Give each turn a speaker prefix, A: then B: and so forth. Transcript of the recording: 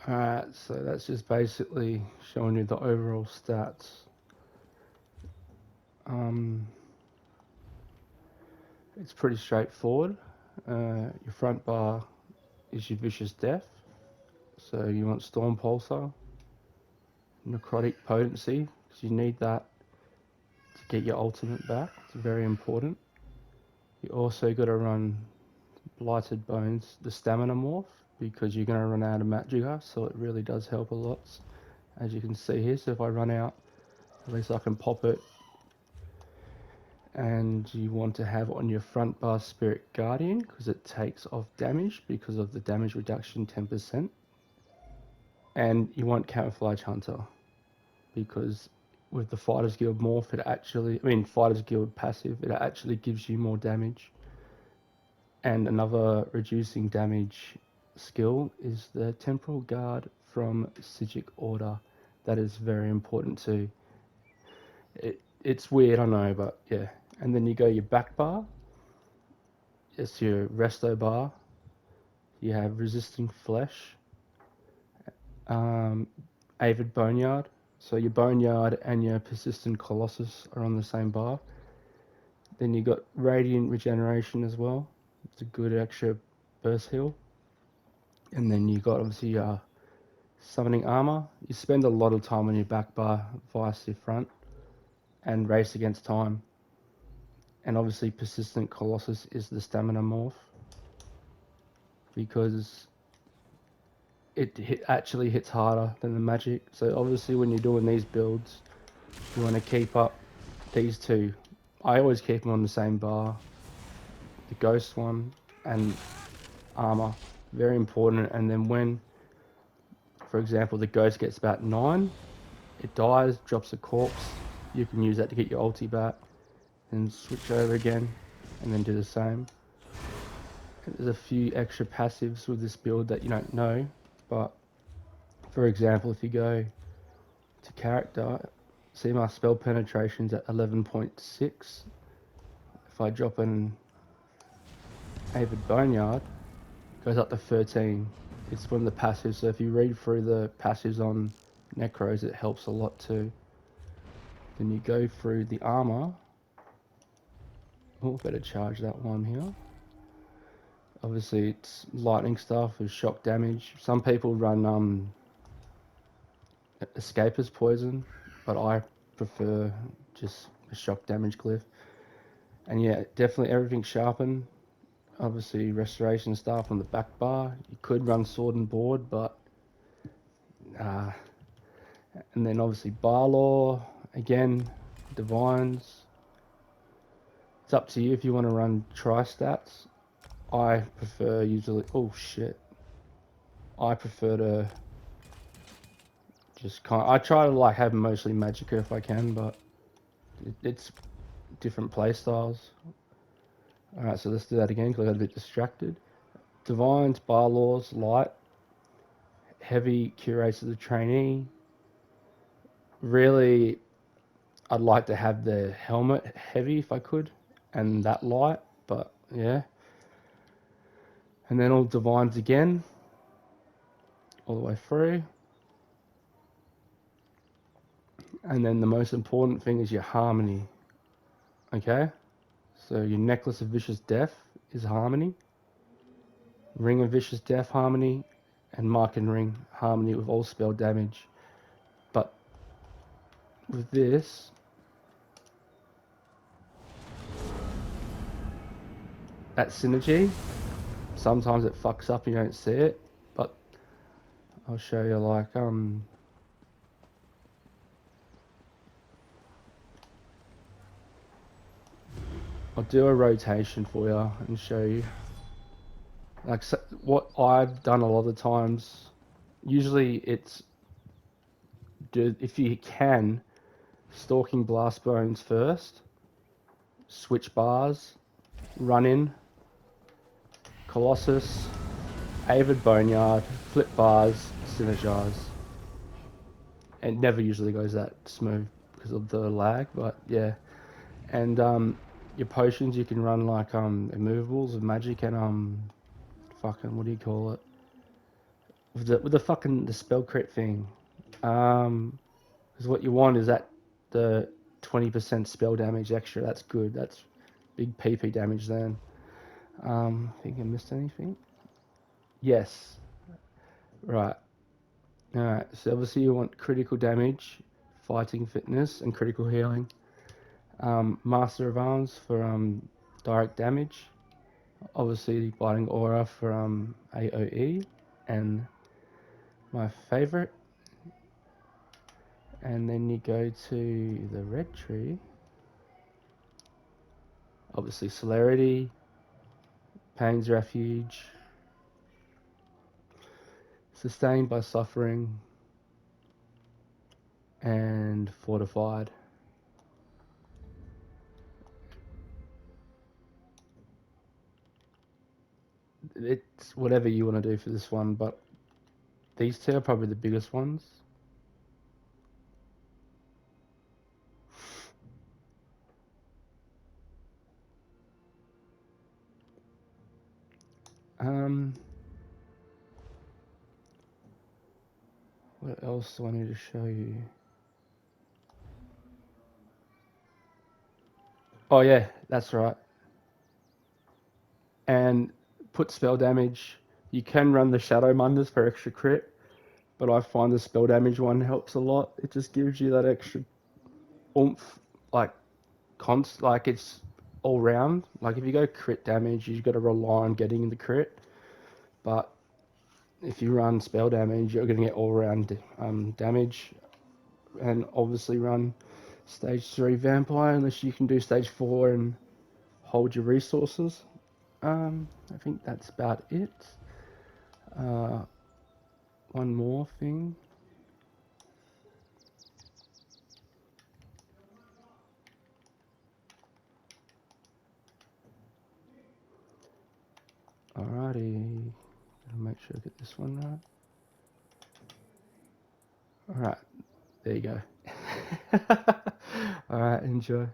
A: Alright, so that's just basically showing you the overall stats. Um, it's pretty straightforward. Your front bar is your Vicious Death. So you want Storm Pulsar, Necrotic Potency, because you need that to get your ultimate back. It's very important. You also got to run Blighted Bones, the Stamina Morph, because you're going to run out of Magica, so it really does help a lot, as you can see here. So if I run out, at least I can pop it. And you want to have on your front bar Spirit Guardian, because it takes off damage because of the damage reduction 10%. And you want Camouflage Hunter, because with the Fighters Guild morph, Fighters Guild passive, it actually gives you more damage. And another reducing damage skill is the Temporal Guard from Sigic Order. That is very important too. It's weird, I know, but yeah. And then you go your back bar. It's your Resto bar. You have Resisting Flesh, um, Avid Boneyard. So your Boneyard and your Persistent Colossus are on the same bar. Then you got Radiant Regeneration as well. It's a good extra burst heal. And then you got obviously Summoning Armor. You spend a lot of time on your back bar, vice your front, and race against time. And obviously Persistent Colossus is the stamina morph, because actually hits harder than the magic. So obviously when you're doing these builds, you want to keep up these two. I always keep them on the same bar. The ghost one and armor, very important. And then when, for example, the ghost gets about 9, it dies, drops a corpse, you can use that to get your ulti back and switch over again and then do the same. And there's a few extra passives with this build that you don't know, but for example, if you go to character, see my spell penetration's at 11.6. If I drop an Avid Boneyard, it goes up to 13. It's from the passives, so if you read through the passives on Necros, it helps a lot too. Then you go through the armor. Oh, better charge that one here. Obviously, it's lightning stuff with shock damage. Some people run Escapist Poison, but I prefer just a shock damage glyph. And yeah, definitely everything sharpened. Obviously, restoration stuff on the back bar. You could run Sword and Board, but uh, and then obviously bar law again, divines. It's up to you if you want to run tri stats. I prefer usually. Oh shit! I prefer to just I try to like have mostly Magicka if I can, but it's different play styles. All right, so let's do that again because I got a bit distracted. Divines, bar laws, light, heavy curates of the trainee. Really, I'd like to have the helmet heavy if I could, and that light, but yeah. And then all divines again, all the way through. And then the most important thing is your harmony. Okay? So your Necklace of Vicious Death is harmony. Ring of Vicious Death harmony. And Mark and Ring harmony with all spell damage. But with this, that synergy, sometimes it fucks up and you don't see it. But I'll show you like I'll do a rotation for you and show you. Like so, what I've done a lot of times, usually it's if you can, stalking blast bones first, switch bars, run in, Colossus, Avid Boneyard, flip bars, synergize. It never usually goes that smooth because of the lag, but yeah. And your potions you can run like immovables of magic and fucking what do you call it? with the fucking the spell crit thing. Because what you want is that the 20% spell damage extra. That's good. That's big PP damage then. I think I missed anything. Yes. Right. Alright. So obviously you want critical damage, fighting fitness, and critical healing. Master of Arms for direct damage. Obviously Biting Aura for AoE, and my favorite. And then you go to the red tree. Obviously Celerity, Pain's Refuge, Sustained by Suffering, and Fortified. It's whatever you want to do for this one, but these two are probably the biggest ones. Um, what else do I need to show you? Oh yeah, that's right. And put spell damage. You can run the Shadow Munders for extra crit, but I find the spell damage one helps a lot. It just gives you that extra oomph, like like it's all round. Like if you go crit damage, you've got to rely on getting the crit. But if you run spell damage, you're going to get all round damage, and obviously run stage 3 vampire unless you can do stage 4 and hold your resources. I think that's about it. Uh, one more thing. Alrighty, gotta make sure I get this one right. Alright, there you go. Alright, enjoy.